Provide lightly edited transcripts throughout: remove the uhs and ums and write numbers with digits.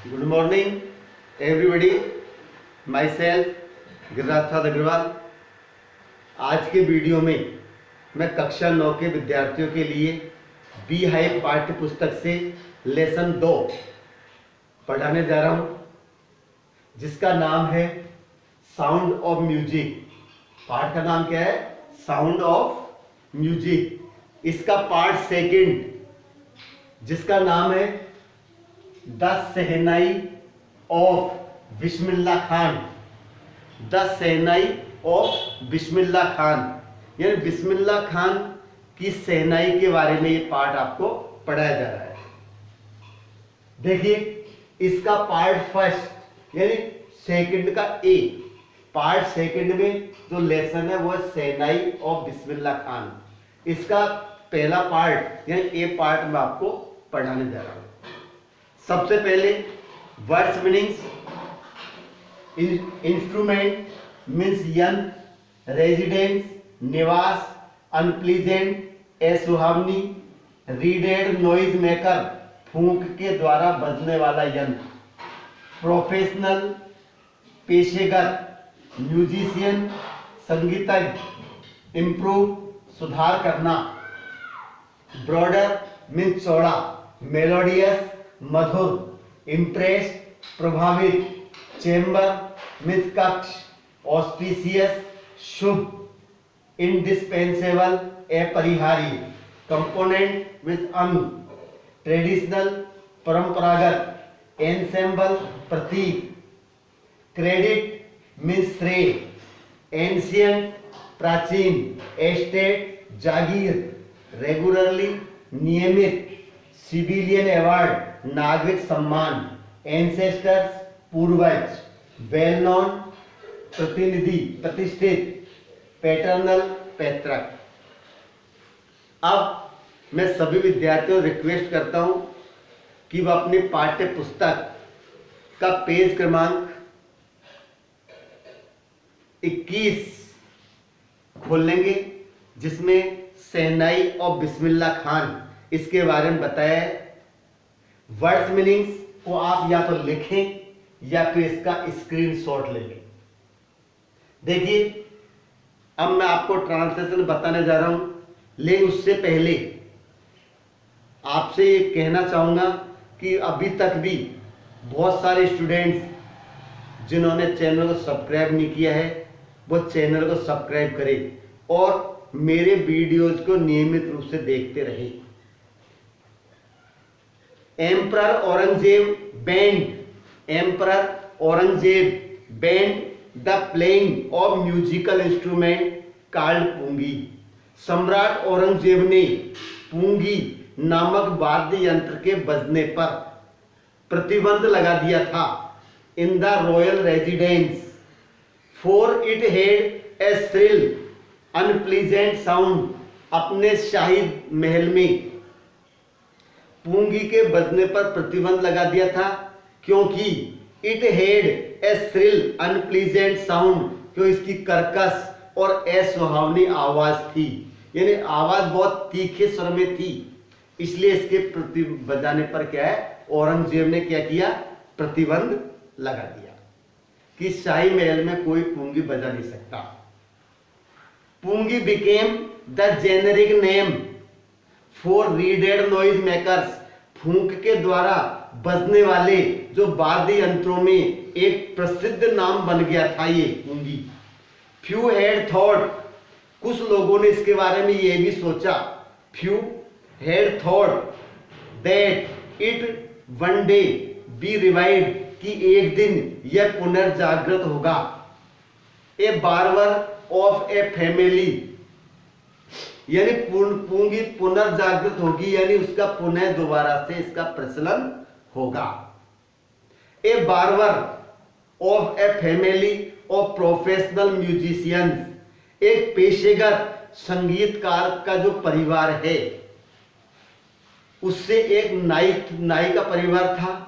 Good morning everybody, myself Giriraj Prasad Agarwal. आज के video में मैं कक्षा 9 के विद्यार्थियों के लिए बी हाइव पाठ्य पुस्तक से लेसन 2 पढ़ाने जा रहा हूँ, जिसका नाम है साउंड ऑफ म्यूजिक। पाठ का नाम क्या है? Sound of music. इसका पार्ट सेकंड, जिसका नाम है the shehnai of Bismillah Khan. The shehnai of Bismillah Khan, यानी बिस्मिल्लाह खान की शहनाई के बारे में ये पाठ आपको पढ़ाया जा रहा है। देखिए, इसका पार्ट फर्स्ट यानी सेकंड का ए, पार्ट सेकंड में जो लेसन है वो है शहनाई ऑफ बिस्मिल्लाह खान। इसका पहला पार्ट यानी ए पार्ट में आपको पढ़ाने जा रहा हूं। सबसे पहले वर्ड्स मीनिंग्स। इंस्ट्रूमेंट मीन्स यंत्र, रेजिडेंस निवास, अनप्लीजेंट असुहावनी, रीडेड नॉइज मेकर फूंक के द्वारा बजने वाला यंत्र, प्रोफेशनल पेशेगर, म्यूजिशियन संगीतज्ञ, इम्प्रूव सुधार करना, ब्रॉडर मीन्स चौड़ा, मेलोडियस मधुर, इम्प्रेस प्रभावित, चेम्बर मीन्स कक्ष, ऑस्पिशियस शुभ, इंडिस्पेंसेबल अपरिहार्य, कंपोनेंट मीन्स अंग, ट्रेडिशनल परंपरागत, एंसेम्बल प्रतीक, क्रेडिट मीन्स श्रेय, एंशियंट प्राचीन, एस्टेट जागीर, रेगुलरली नियमित, सिविलियन अवार्ड नागरिक सम्मान, एंसेस्टर्स पूर्वज, वेल नोन प्रतिनिधि प्रतिष्ठित, पैटर्नल पैतृक। अब मैं सभी विद्यार्थियों से रिक्वेस्ट करता हूं कि वह अपनी पाठ्य पुस्तक का पेज क्रमांक 21 खोल लेंगे, जिसमें शहनाई और बिस्मिल्लाह खान इसके बारे में बताया है। वर्ड्स मीनिंग्स को आप या तो लिखें या फिर इसका स्क्रीनशॉट ले लें। देखिए, अब मैं आपको ट्रांसलेशन बताने जा रहा हूं, लेकिन उससे पहले आपसे ये कहना चाहूंगा कि अभी तक भी बहुत सारे स्टूडेंट्स जिन्होंने चैनल को सब्सक्राइब नहीं किया है, वो चैनल को सब्सक्राइब करें और मेरे वीडियोज को नियमित रूप से देखते रहें। Emperor Aurangzeb banned the playing of musical instrument called pungi. सम्राट औरंगजेब ने पूंगी नामक वाद्य यंत्र के बजने पर प्रतिबंध लगा दिया था in the royal residence, for it had a shrill unpleasant sound. अपने शाही महल में पूंगी के बजने पर प्रतिबंध लगा दिया था, क्योंकि it had a shrill unpleasant sound, क्यों इसकी कर्कश और असुहावनी आवाज थी, यानी आवाज बहुत तीखे स्वर में थी। इसलिए इसके प्रति बजाने पर क्या है, औरंगजेब ने क्या किया, प्रतिबंध लगा दिया कि शाही महल में कोई पूंगी बजा नहीं सकता। Pungi became the generic name for reeded noise makers. फूंक के द्वारा बजने वाले जो वाद्य यंत्रों में एक प्रसिद्ध नाम बन गया था ये पूंगी। फ्यू हैड थॉट, कुछ लोगों ने इसके बारे में ये भी सोचा, few had thought that it one day B revived, कि एक दिन यह पुनर्जागृत होगा। A barber of a family, यानी पूंगी पुनर्जागृत होगी, यानी उसका पुनः दोबारा से इसका प्रचलन होगा। A barber of a family of professional musicians, एक पेशेगर संगीतकार का जो परिवार है, उससे एक नाई का परिवार था।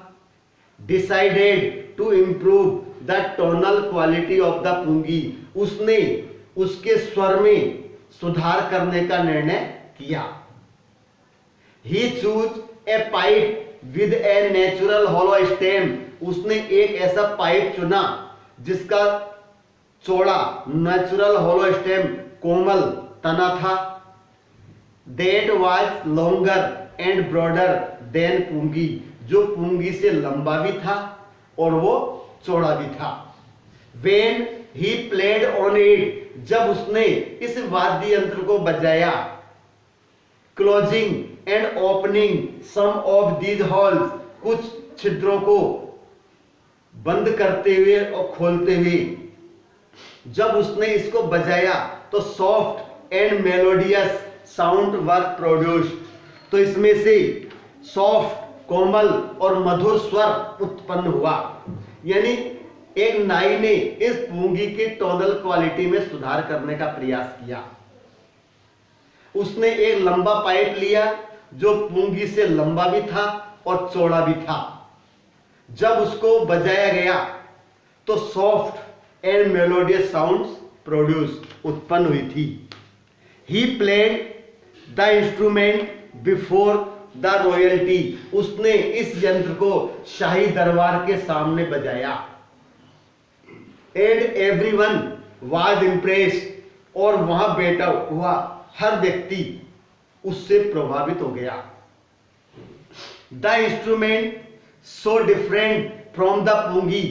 Decided to improve the tonal quality of the pungi, उसने उसके स्वर में सुधार करने का निर्णय किया। He chose a pipe with a natural hollow stem. उसने एक ऐसा पाइप चुना जिसका चौड़ा नेचुरल होलो स्टेम कोमल तना था। That was longer and broader than पुंगी, जो पुंगी से लंबा भी था और वो चौड़ा भी था। When he played on it, जब उसने इस वाद्य यंत्र को बजाया, closing and opening some of these holes, कुछ छिद्रों को बंद करते हुए और खोलते हुए जब उसने इसको बजाया तो soft and melodious sound were produced, तो इसमें से सॉफ्ट कोमल और मधुर स्वर उत्पन्न हुआ। यानी एक नाई ने इस पुंगी की टोनल क्वालिटी में सुधार करने का प्रयास किया। उसने एक लंबा पाइप लिया जो पुंगी से लंबा भी था और चौड़ा भी था। जब उसको बजाया गया तो soft and melodious sounds produce उत्पन्न हुई थी। He played the instrument before the royalty, उसने इस यंत्र को शाही दरबार के सामने बजाया। एंड एवरीवन वाज इम्प्रेस्ड, और वहां बैठा हुआ हर व्यक्ति उससे प्रभावित हो गया। The instrument so different from the pungi,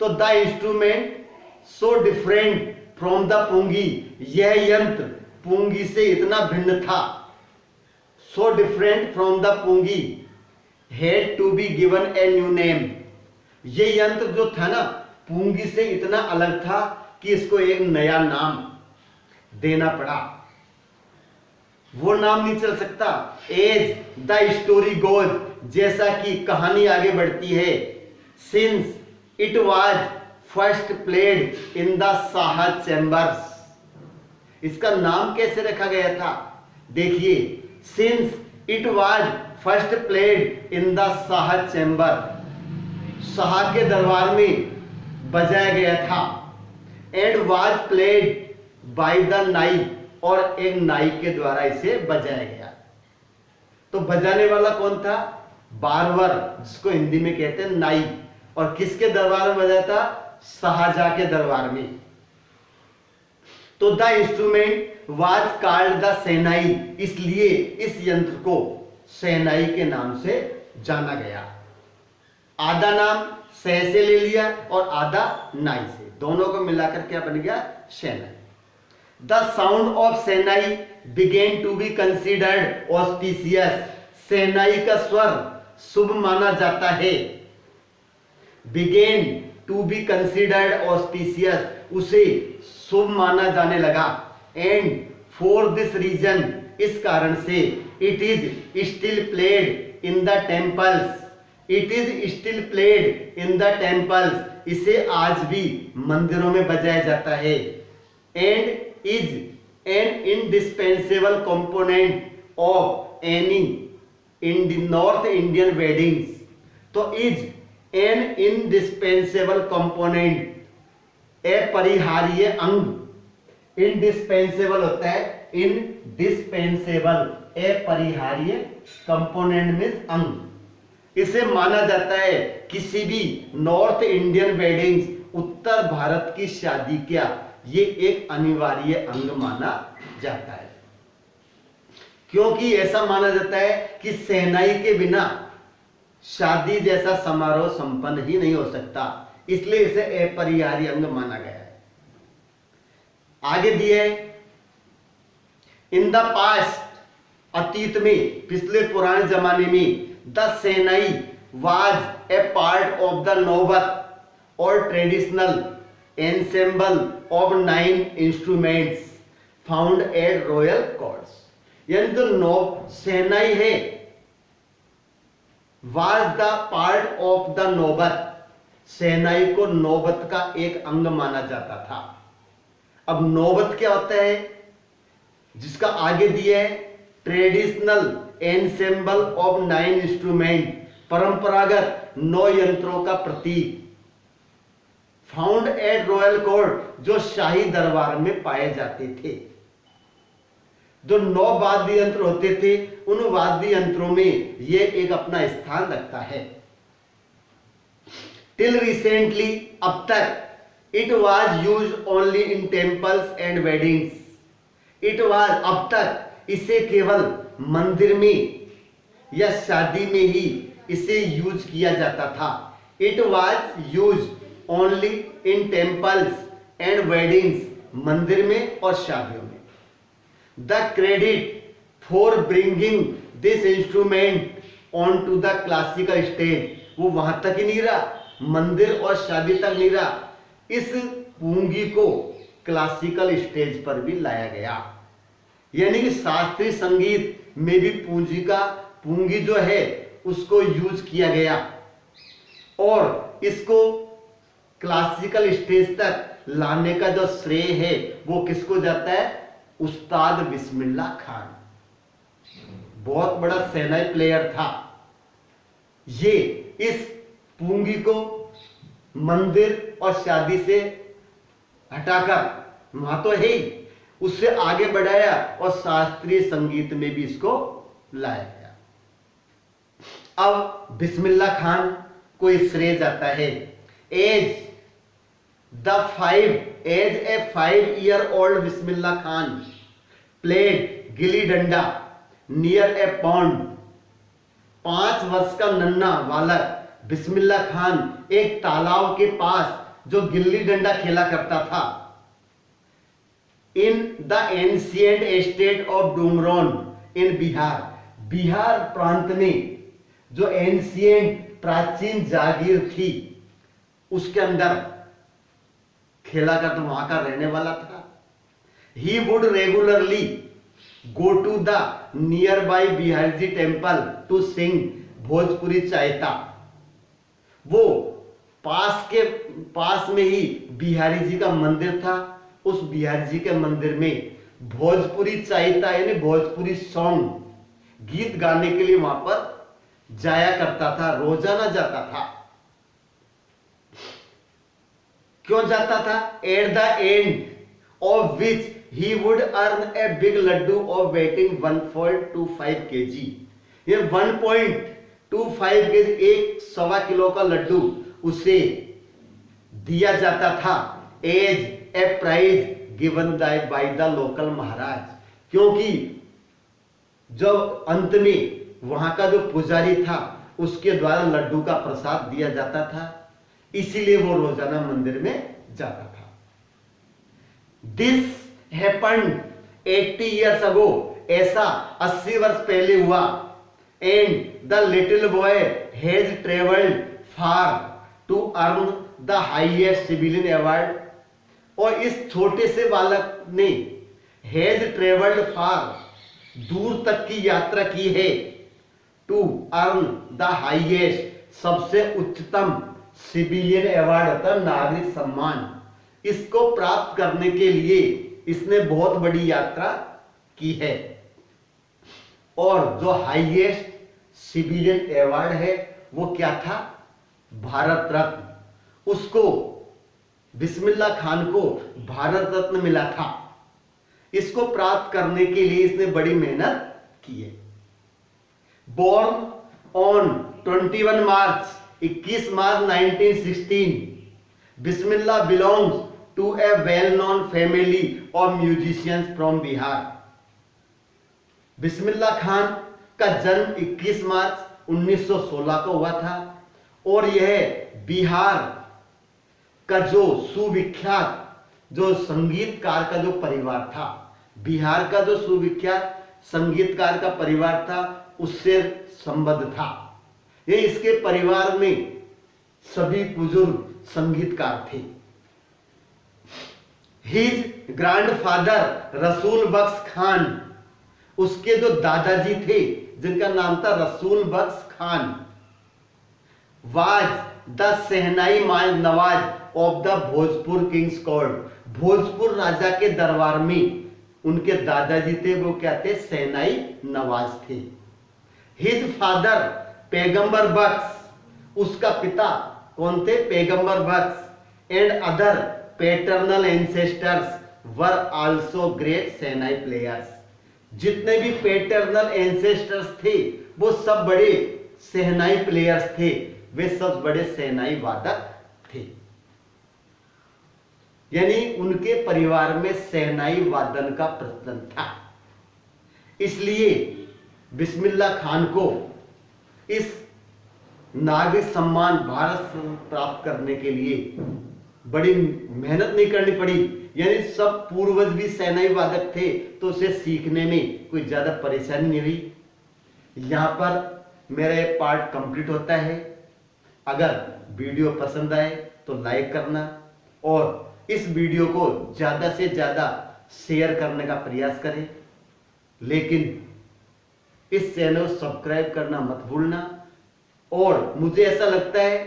तो the instrument so different from the pungi, यह यंत्र पुंगी से इतना भिन्न था। So different from the pungi had to be given a new name, ये यंत्र जो था ना पुंगी से इतना अलग था कि इसको एक नया नाम देना पड़ा। वो नाम नहीं चल सकता। एज द स्टोरी गोज, जैसा कि कहानी आगे बढ़ती है, since it was first played in the Shah chambers, इसका नाम कैसे रखा गया था? देखिए, since it was first played in the Shah chamber, Shah के दरबार में बजाया गया था। And was played by the नाई, और एक नाई के द्वारा इसे बजाया गया। तो बजाने वाला कौन था? बारवर, जिसको हिंदी में कहते हैं नाई। और किसके दरबार में बजाया था? शाहजहां के दरबार में। तो the instrument was called the shehnai, इसलिए इस यंत्र को शहनाई के नाम से जाना गया। आधा नाम शह से ले लिया और आधा नाई से, दोनों को मिलाकर क्या बन गया? शहनाई। The sound of shehnai began to be considered auspicious, शहनाई का स्वर शुभ माना जाता है। Began to be considered auspicious, उसे शुभ माना जाने लगा। एंड फॉर दिस रीजन, इस कारण से, it is still played in the temples, it is still played in the temples, इसे आज भी मंदिरों में बजाया जाता है। And is an indispensable component of any in north Indian weddings, तो इज एन इंडिस्पेंसेबल कंपोनेंट, अपरिहार्य अंग। इंडिस्पेंसेबल होता है इंडिस्पेंसेबल, अपरिहार्य, कंपोनेंट मींस अंग। इसे माना जाता है किसी भी नॉर्थ इंडियन वेडिंग्स, उत्तर भारत की शादी क्या, ये एक अनिवार्य अंग माना जाता है। क्योंकि ऐसा माना जाता है कि शहनाई के बिना शादी जैसा समारोह संपन्न ही नहीं हो सकता, इसलिए इसे अपरिहार्य अंग माना गया है। आगे दिए इन द पास्ट, अतीत में, पिछले पुराने जमाने में, the shehnai was a part of the नौबत और traditional ensemble of 9 instruments found at royal courts, यानी जो शहनाई है was the part of the नौबत, शहनाई को नौबत का एक अंग माना जाता था। अब नौबत क्या होता है, जिसका आगे दिया है ट्रेडिशनल एनसेम्बल ऑफ 9 इंस्ट्रूमेंट, परंपरागत 9 यंत्रों का प्रतीक। फाउंड एट रॉयल कोर्ट, जो शाही दरबार में पाए जाते थे। जो 9 वाद्य यंत्र होते थे, उन वाद्य यंत्रों में ये एक अपना स्थान रखता है। टिल रिसेंटली, अब तक, it was use only in temples and weddings. It was, अब तक इसे केवल मंदिर में या शादी में ही इसे यूज किया जाता था। It was use only in temples and weddings, मंदिर में और शादियों में। The credit for bringing this instrument on to the classical stage, वो वहां तक ही नहीं रहा, मंदिर और शादी तक नहीं रहा, इस पूंगी को क्लासिकल स्टेज पर भी लाया गया। यानी कि शास्त्रीय संगीत में भी पूंगी जो है उसको यूज किया गया और इसको क्लासिकल स्टेज तक लाने का जो श्रेय है वो किसको जाता है? उस्ताद बिस्मिल्लाह खान। बहुत बड़ा शहनाई प्लेयर था। ये इस पूंगी को मंदिर और शादी से हटाकर, वहां तो है ही, उससे आगे बढ़ाया और शास्त्रीय संगीत में भी इसको लाया गया। अब बिस्मिल्लाह खान को श्रेय जाता है। As a 5-year-old Bismillah Khan played gilli danda near A pond. 5 वर्ष का नन्हा बालक बिस्मिल्लाह खान एक तालाब के पास जो गिल्ली डंडा खेला करता था। In the ancient estate of Dumraon in Bihar, Bihar प्रांत में जो एंशिएंट प्राचीन जागीर थी उसके अंदर खेला करता, वहां का रहने वाला था। He would regularly go to the nearby Bihari temple to sing Bhojpuri चाहता। वो पास में ही बिहारी जी का मंदिर था। उस बिहारी जी के मंदिर में भोजपुरी चाहता यानी भोजपुरी सॉन्ग गीत गाने के लिए वहां पर जाया करता था, रोजाना जाता था। क्यों जाता था? At the end of which he would earn a big laddoo of weighing 1.25 kg। ये 1.25 kg, 1.25 किलो का लड्डू उसे दिया जाता था। As a prize given by the local Maharaj, क्योंकि जो अंत में वहां का जो पुजारी था उसके द्वारा लड्डू का प्रसाद दिया जाता था, इसीलिए वो रोजाना मंदिर में जाता था। दिस हैपेंड 80 years ago, ऐसा 80 वर्ष पहले हुआ। And the little boy has travelled far to earn the highest civilian award, और इस छोटे से बालक ने हैज ट्रेवल्ड फार, दूर तक की यात्रा की है, टू अर्न द हाईएस्ट, सबसे उच्चतम सिविलियन अवार्ड होता है नागरिक सम्मान, इसको प्राप्त करने के लिए इसने बहुत बड़ी यात्रा की है। और जो हाईएस्ट सिविलियन अवार्ड है वो क्या था? भारत रत्न। उसको बिस्मिल्लाह खान को भारत रत्न मिला था। इसको प्राप्त करने के लिए इसने बड़ी मेहनत की है। Born on 21 March 1916, Bismillah belongs to a well known family of musicians from Bihar. Bismillah Khan का जन्म 21 मार्च 1916 को हुआ था और यह बिहार का जो सुविख्यात जो संगीतकार का जो परिवार था, बिहार का जो सुविख्यात संगीतकार का परिवार था उससे संबद्ध था। ये इसके परिवार में सभी बुजुर्ग संगीतकार थे। हिज ग्रैंडफादर रसूल बख्श खान, उसके जो दादाजी थे जिनका नाम था Rasool Bakhsh Khan, was the shehnai nawaz of the Bhojpur king's court, Bhojpur राजा के दरबार में उनके दादाजी थे, वो क्या थे? शहनाई नवाज थे। हिज फादर पैगंबर बख्श, उसका पिता कौन थे? पैगंबर बख्श। and other paternal ancestors were also great shehnai players। जितने भी पैटर्नल एंसेस्टर्स थे वो सब बड़े सेनाई प्लेयर्स थे, वे सब बड़े सेनाई वादक थे। यानी उनके परिवार में सेनाई वादन का प्रचलन था। इसलिए बिस्मिल्लाह खान को इस नागरिक सम्मान भारत रत्न प्राप्त करने के लिए बड़ी मेहनत नहीं करनी पड़ी। यानी सब पूर्वज भी सेनाई वादक थे तो उसे सीखने में कोई ज्यादा परेशानी नहीं हुई। यहां पर मेरा ये पार्ट कंप्लीट होता है। अगर वीडियो पसंद आए तो लाइक करना और इस वीडियो को ज्यादा से ज्यादा शेयर करने का प्रयास करें, लेकिन इस चैनल को सब्सक्राइब करना मत भूलना। और मुझे ऐसा लगता है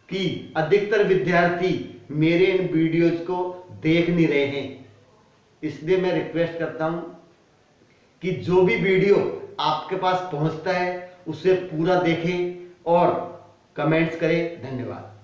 कि अधिकतर विद्यार्थी मेरे इन वीडियोज को देख नहीं रहे हैं, इसलिए मैं रिक्वेस्ट करता हूं कि जो भी वीडियो आपके पास पहुंचता है उसे पूरा देखें और कमेंट्स करें। धन्यवाद।